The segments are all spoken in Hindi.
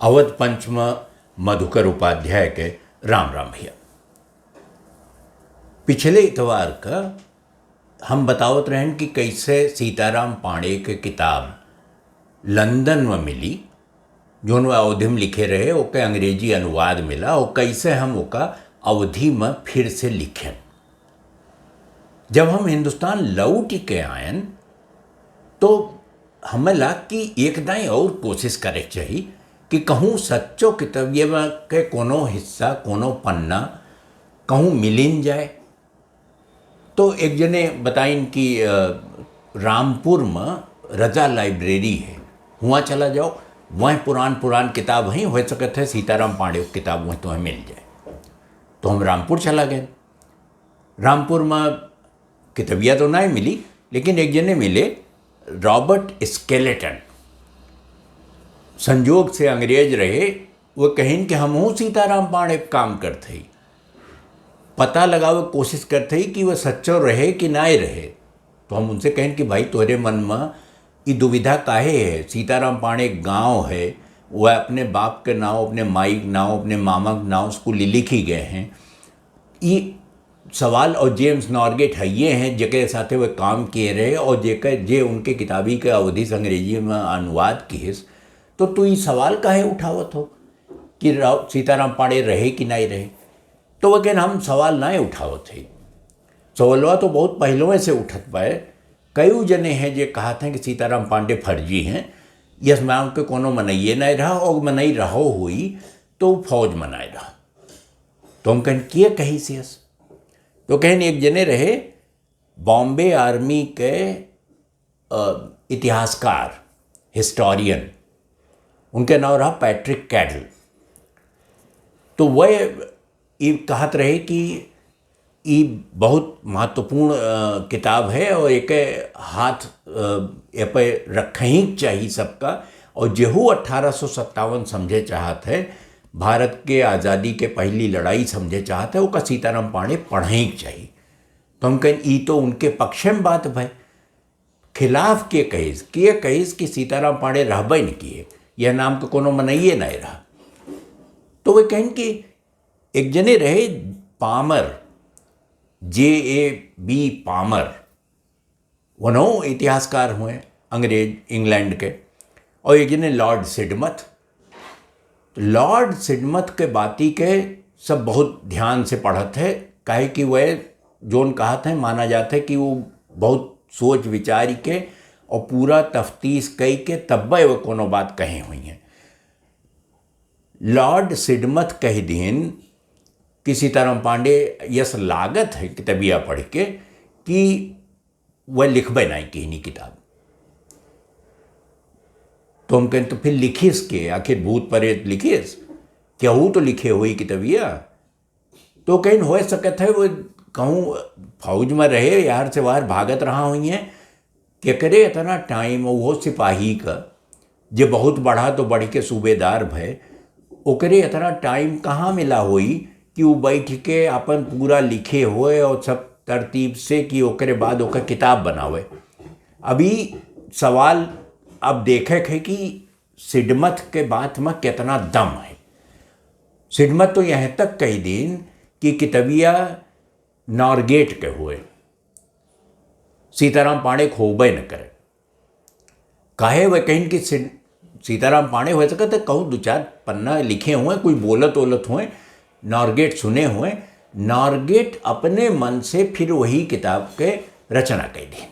अवध पंचम मधुकर उपाध्याय के राम राम भैया। पिछले इतवार का हम बतावत रहन कि कैसे सीताराम पांडे के किताब लंदन में मिली, जो अवधि में लिखे रहे, ओके अंग्रेजी अनुवाद मिला और कैसे हम ओका अवधि में फिर से लिखें। जब हम हिंदुस्तान लौट के आयन तो हमें लग कि एक दाई और कोशिश करे चाहिए कि कहूँ सच्चो किताबिए में के कोनो हिस्सा कोनो पन्ना कहूँ मिलिन जाए। तो एक जने बताइन कि रामपुर में रजा लाइब्रेरी है, वहाँ चला जाओ, वहाँ पुरान किताब हैं, हो सकते है सीताराम पांडे की किताब वहीं तुम्हें मिल जाए। तो हम रामपुर चला गए। रामपुर में किताबिया तो नहीं मिली, लेकिन एक जने मिले, रॉबर्ट स्केलेटन। संजोग से अंग्रेज रहे, वो कहें कि हम सीताराम पांडे काम करते ही, पता लगावे कोशिश करते ही कि वह सच्चो रहे कि ना रहे। तो हम उनसे कहें कि भाई तोहरे मन में ये दुविधा काहे है? सीताराम पांडे गांव है, वह अपने बाप के नाव, अपने माई के नाव, अपने मामा के नाव उसको लिखी गए हैं। ये सवाल और जेम्स नॉर्गेट है ये हैं जेके साथे वे काम किए रहे और जे उनके किताबी के अवधि से अंग्रेजी में अनुवाद की हिस। तो तू ये सवाल काहे उठावत हो कि सीताराम पांडे रहे कि नहीं रहे? तो वह कहन हम सवाल ना उठावत है। सवालवा तो बहुत पहलों से उठत पाए। कई जने हैं जे कहा था कि सीताराम पांडे फर्जी हैं, यस मैं उनके कोनो मनइए नहीं रहा और मनई रहो हुई तो फौज मनाए रहा। तो हम कहन किए कहीं से यस? तो कहन एक जने रहे बॉम्बे आर्मी के इतिहासकार, हिस्टोरियन, उनके नाम रहा पैट्रिक कैडल। तो वह ये कहत रहे कि ये बहुत महत्वपूर्ण किताब है और एक हाथ ये पे रखही चाहिए सबका। और जेहू 1857 समझे चाहत है, भारत के आज़ादी के पहली लड़ाई समझे चाहत है, वो का सीताराम पांडे पढ़ही चाहिए। तो हम कहें ये तो उनके पक्ष में बात भाई, खिलाफ के कहिस कि सीताराम पांडे रहबे नहीं किए, यह नाम को कोनो मनइए नहीं रहा। तो वे कहें कि एक जने रहे पामर, JAB पामर, वनो इतिहासकार हुए अंग्रेज इंग्लैंड के, और एक जने लॉर्ड सिडमथ। लॉर्ड सिडमथ के बाती के सब बहुत ध्यान से पढ़त है, काहे कि वह जोन कहत है माना जाता है कि वो बहुत सोच विचार के और पूरा तफ्तीश कई के तब वह कोनो बात कहे हुई हैं। लॉर्ड सिडमथ कह दिन कि सीताराम पांडे यस लागत है किताबिया पढ़ के कि वह लिखबे नहीं कि किताब। तो हम कहें तो फिर लिखिस के, आखिर भूत प्रेत लिखिस क्या हो तो लिखे हुई किताबिया? तो कहीं हो सकत है वो कहूँ फौज में रहे, यार से बाहर भागत रहा हुई हैं कि करे इतना टाइम, वो सिपाही का जे बहुत बढ़ा तो बढ़ के सूबेदार भय, ओकरे इतना टाइम कहाँ मिला हुई कि वो बैठ के अपन पूरा लिखे हुए और सब तरतीब से कि ओकरे बाद ओकर किताब बनावे। अभी सवाल अब देखे है कि सिडमथ के बात में कितना दम है। सिडमथ तो यहाँ तक कही दिन कि किताबिया नॉर्गेट के हुए, सीताराम पांडे खोबे न करे। काहे वह कहीं कि सीताराम पांडे हो सकते कहूँ दो चार पन्ना लिखे हुए, कोई बोलत ओलत हुए, नॉर्गेट सुने हुए, नॉर्गेट अपने मन से फिर वही किताब के रचना कर दी।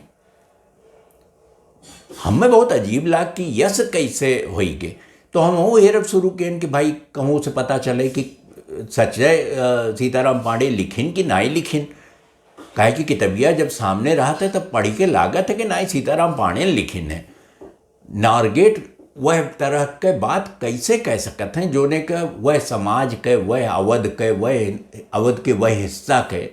हमें बहुत अजीब लाग कि यस कैसे होई के। तो हम वो हेरब शुरू किए कि भाई कहूँ से पता चले कि सच है सीताराम पांडे लिखिन कि नहीं लिखिन। काहे कि किताबिया जब सामने रहा था तब पढ़ी के लागत है कि नहीं सीताराम पांडे लिखिन है। नॉर्गेट वह तरह के बात कैसे कह सकते हैं जोने के वह समाज के, वह अवध के वह हिस्सा के।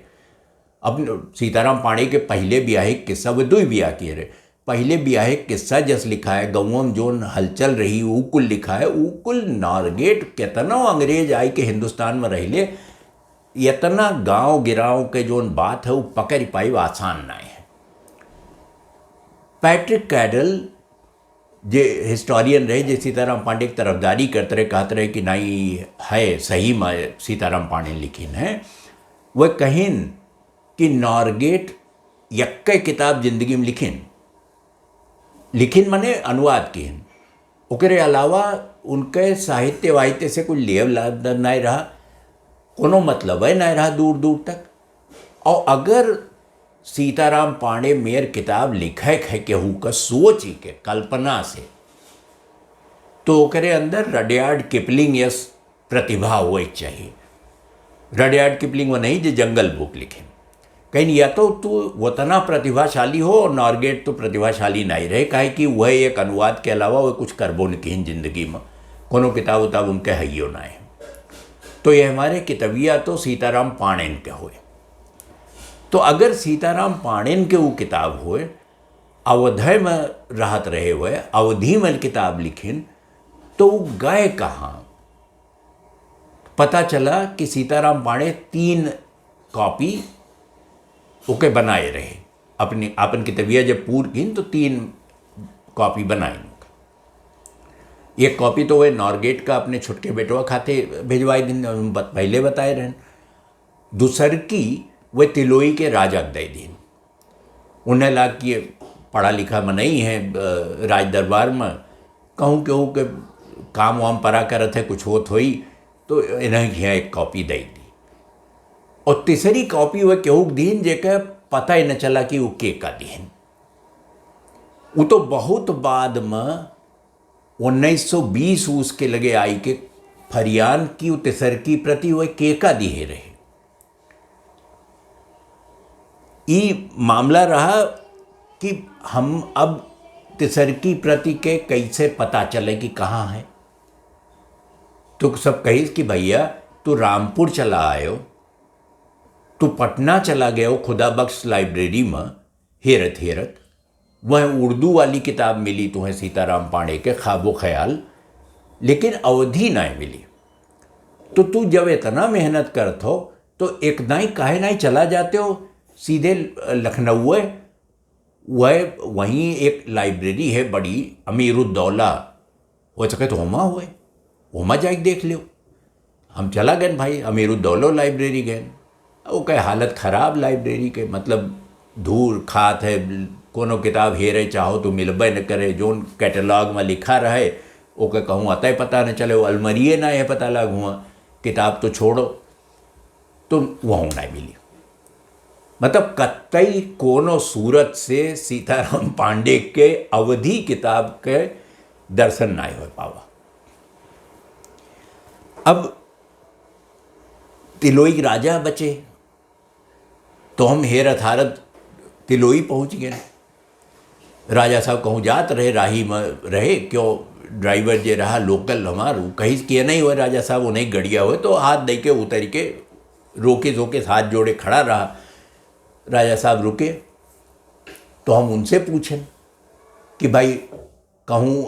अब सीताराम पांडे के पहले ब्याह किस्सा, वो 2 ब्याह किए रहे। पहले ब्याह किस्सा जस लिखा है, गाँव में जोन हलचल रही ऊ कुल लिखा है। ऊ कुल नॉर्गेट कितना अंग्रेज आई के हिंदुस्तान में रहिले, इतना गांव गिराव के जोन बात है वो पकड़ पाई आसान नहीं है। पैट्रिक कैडल जे हिस्टोरियन रहे जे सीताराम पांडे की तरफदारी करते रहे, कहते रहे कि नहीं है सही में सीताराम पांडे लिखिन है, वह कहिन कि नॉर्गेट यक्के किताब जिंदगी में लिखिन मने अनुवाद किन, ओकरे अलावा उनके साहित्य वाहित्य से कोई लेव नहीं रहा, कोनो मतलब है नहीं रहा दूर दूर तक। और अगर सीताराम पांडे मेर किताब लिखे है केहू का सोच के कल्पना से, तो ओकरे अंदर रडयार्ड किपलिंग यस प्रतिभा हो चाहिए। रडयार्ड किपलिंग वो नहीं जो जंगल बुक लिखे, कहीं या तो तू उतना प्रतिभाशाली हो, और नॉर्गेट तो प्रतिभाशाली नहीं रहे, काहे कि वह एक अनुवाद के अलावा वह कुछ करबो नहीं जिंदगी में, कोनो किताब उताब उनके है ना है। तो ये हमारे कितबिया तो सीताराम पाणेन के हुए। तो अगर सीताराम पाणेन के वो किताब हुए, अवधय में रहत रहे हुए, अवधि में किताब लिखिन, तो वो गए कहाँ? पता चला कि सीताराम पांडे 3 कॉपी ओके बनाए रहे, अपनी अपन कितबिया जब पूर की तो 3 कॉपी बनाई। एक कॉपी तो वह नॉर्गेट का अपने छुटके बेटवा खाते भिजवाई दिन पहले बताए रहन, दूसर की वह तिलोई के राजा दे दिन। उन्हें लाग कि पढ़ा लिखा में नहीं है, राज दरबार में कहूँ केहू के काम वाम परा करत है, कुछ होत होई, तो इन्हें यहाँ एक कॉपी दे दी। और तीसरी कॉपी वह केहू दीन जेके पता ही न चला कि वो के का दीन। वो तो बहुत बाद में 1920 उसके लगे आई के फरियान की तीसर की प्रति वह के का दिए रहे। ये मामला रहा कि हम अब तीसर की प्रति के कैसे पता चले कि कहाँ है। तो सब कही कि भैया तू रामपुर चला आयो, तू पटना चला गया हो खुदा बख्श लाइब्रेरी में, हेरत हेरत वह उर्दू वाली किताब मिली तुम्हें सीताराम पांडे के ख्वाबो ख्याल, लेकिन अवधि नहीं मिली। तो तू जब इतना मेहनत करते हो तो एक दाई काहे नहीं चला जाते हो सीधे लखनऊ है, वह वहीं एक लाइब्रेरी है बड़ी अमीरुद्दौला, हो सके तो होमा जाके देख लियो। हम चला गए भाई अमीरुद्दौला लाइब्रेरी गए, वो कहे हालत ख़राब लाइब्रेरी के, मतलब धूल खात है, कोनो किताब हेरे चाहो तो मिलबे न करे, जोन कैटलॉग में लिखा रहे ओके कहूँ अतः पता न चले, वो अलमरिए ना है पता लग हुआ, किताब तो छोड़ो, तो वहाँ नहीं मिली। मतलब कतई कोनो सूरत से सीताराम पांडे के अवधि किताब के दर्शन नहीं हो पावा। अब तिलोई राजा बचे, तो हम हेरत हारत तिलोई पहुंच गए। राजा साहब कहूँ जात रहे, राही में रहे, क्यों ड्राइवर जे रहा लोकल हमार कहीं किए नहीं हुए, राजा साहब वो नहीं गड़िया हुए, तो हाथ दे के उतर के रोके धोके हाथ जोड़े खड़ा रहा। राजा साहब रुके तो हम उनसे पूछें कि भाई कहूँ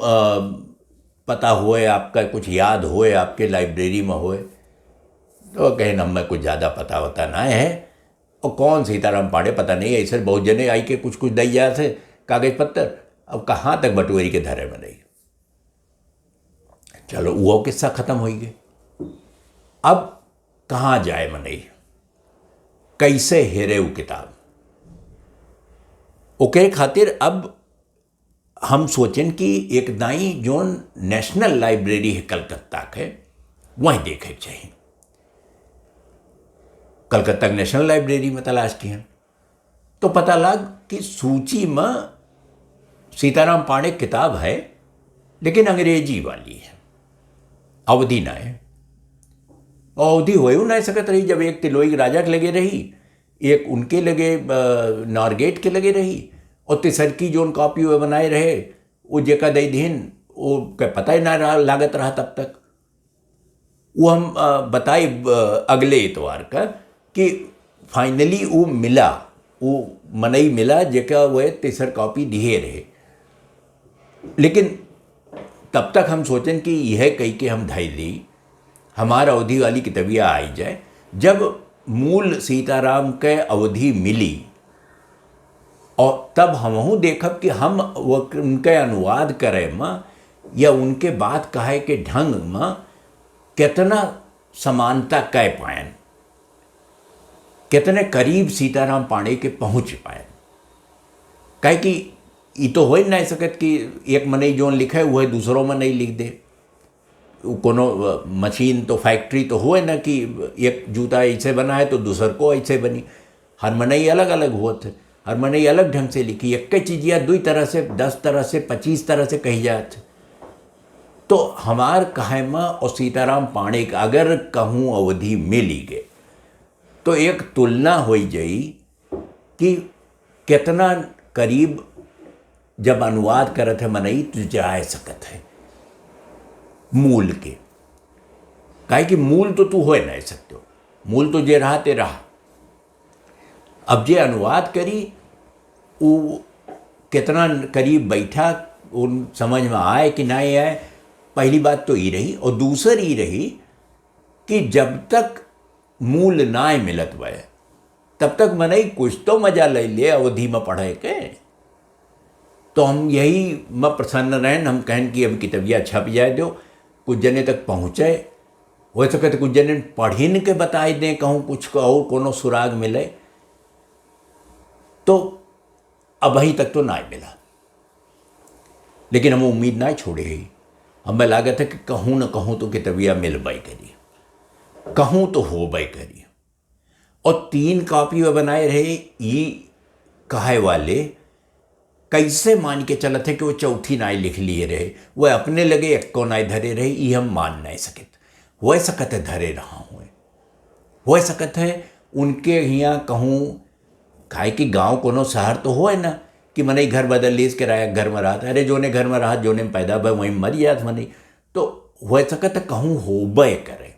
पता हुए आपका, कुछ याद हुए आपके लाइब्रेरी में हुए? तो कहें हमें कुछ ज़्यादा पता होता ना है, और कौन सीताराम पांडे पता नहीं, ऐसे बहुत जने आई के कुछ कुछ दैया से कागज पत्तर, अब कहाँ तक बटुएरी के धरे में नहीं। चलो वो किस्सा ख़त्म हो गए। अब कहाँ जाए मनई, कैसे हेरे वो किताब? ओके खातिर अब हम सोचें कि एक दाई जोन नेशनल लाइब्रेरी है कलकत्ता के, वहीं देखे चाहिए। कलकत्ता नेशनल लाइब्रेरी में तलाश की है तो पता लग कि सूची में सीताराम पांडे किताब है, लेकिन अंग्रेजी वाली है, अवधि ना है। अवधि हो नहीं सकत रही, जब एक तिलोई राजा के लगे रही, एक उनके लगे नॉर्गेट के लगे रही, और तीसर की जोन कॉपी वो बनाए रहे वो जेका दे दीन वो क्या पता ही ना रहा, लागत रहा तब तक। वो हम बताए अगले इतवार का कि फाइनली वो मिला, वो मनई मिला जेका वह तीसर कॉपी दिए रहे। लेकिन तब तक हम सोचें कि यह कही के हम धाई दी हमारा अवधि वाली किताबियाँ आई जाए। जब मूल सीताराम के अवधि मिली और तब हमहू देखब कि हम वो उनके अनुवाद करे में या उनके बात कहे के ढंग में कितना समानता कह पायन, कितने करीब सीताराम पांडे के पहुँच पायन। कहे कि ये तो हो ही नहीं सकत कि एक मनई जोन लिखे हुए दूसरों में नहीं लिख दे। कोनो मशीन तो फैक्ट्री तो हुए ना कि एक जूता ऐसे बना है तो दूसर को ऐसे बनी। हर मनई अलग अलग हुआ थे, हर मनई अलग ढंग से लिखी। एक चीज़िया 2 तरह से, 10 तरह से, 25 तरह से कही जात। तो हमार कहे में और सीताराम पांडे का अगर कहूँ अवधि मिली गए तो एक तुलना हो जाई कि कितना करीब जब अनुवाद करत है मनई तो जा सकत है मूल के। काहे कि मूल तो तू हो नहीं सकते हो, मूल तो जे रहा ते रहा। अब जे अनुवाद करी वो कितना करीब बैठा, उन समझ में आए कि नहीं आए, पहली बात तो ये रही। और दूसरी ये रही कि जब तक मूल ना मिलत वह तब तक मनई कुछ तो मजा ले ले अवधि में पढ़े के। तो हम यही में प्रसन्न रहें, हम कहें कि अब किताबिया छप जाए दो, कुछ जने तक पहुँचे, हो सके तो कुछ जने पढ़िन के बताए दें, कहूँ कुछ और कोनो सुराग मिले। तो अब अभी तक तो ना मिला, लेकिन हम उम्मीद ना छोड़े ही। हमें लागत है कि कहूँ न कहूँ तो किताबिया मिल बाई करिए, कहूँ तो हो बाई करिए। और 3 कॉपी में बनाए रहे ये कहे वाले कैसे मान के चलत है कि वो चौथी नाई लिख लिए रहे, वह अपने लगे एक को नाई धरे रहे, ये हम मान नहीं सकत। वह सकत है धरे रहा हूँ, वह सकत है उनके यहाँ कहूँ। खाए कि गांव कोनो शहर तो हो ना कि मनई घर बदल लीस किराया घर में रहा, अरे जोने घर में रहा जोने में पैदा भाई वहीं मर जात मनई। तो वह सकत है कहूँ होबे करे,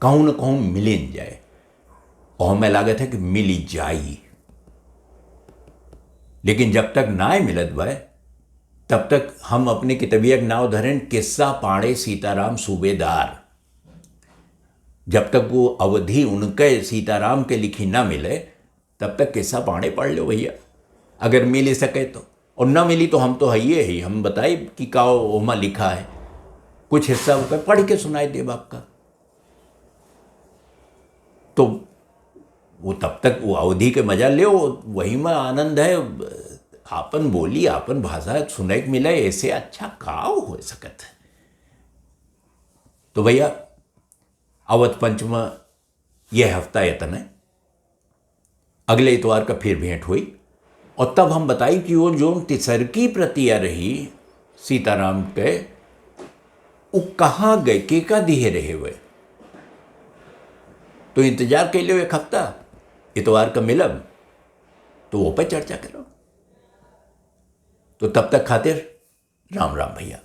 कहूँ न कहूँ मिलिन जाए। और हमें लागत है कि मिली जाई, लेकिन जब तक ना मिलत बा तब तक हम अपने किताबिया के नाव धरें किस्सा पांडे सीताराम सूबेदार। जब तक वो अवधि उनके सीताराम के लिखी ना मिले तब तक किस्सा पांडे पढ़ लो भैया, अगर मिल सके तो। और ना मिली तो हम तो है ही, हम बताए कि का ओमा लिखा है, कुछ हिस्सा पढ़ के सुनाए देव आपका। तो वो तब तक वो अवधि के मजा ले, वही में आनंद है। आपन बोली आपन भाषा सुने के मिले, ऐसे अच्छा का हो सकत है। तो भैया अवध पंच में यह हफ्ता यतन है, अगले इतवार का फिर भेंट हुई। और तब हम बताई कि वो जो तिसरकी प्रतिया रही सीताराम के, वो कहाँ गए, के का दिहे रहे हुए। तो इंतजार के लिए एक हफ्ता इतवार का मिलब तो वो पर चर्चा करो। तो तब तक खातिर राम राम भैया।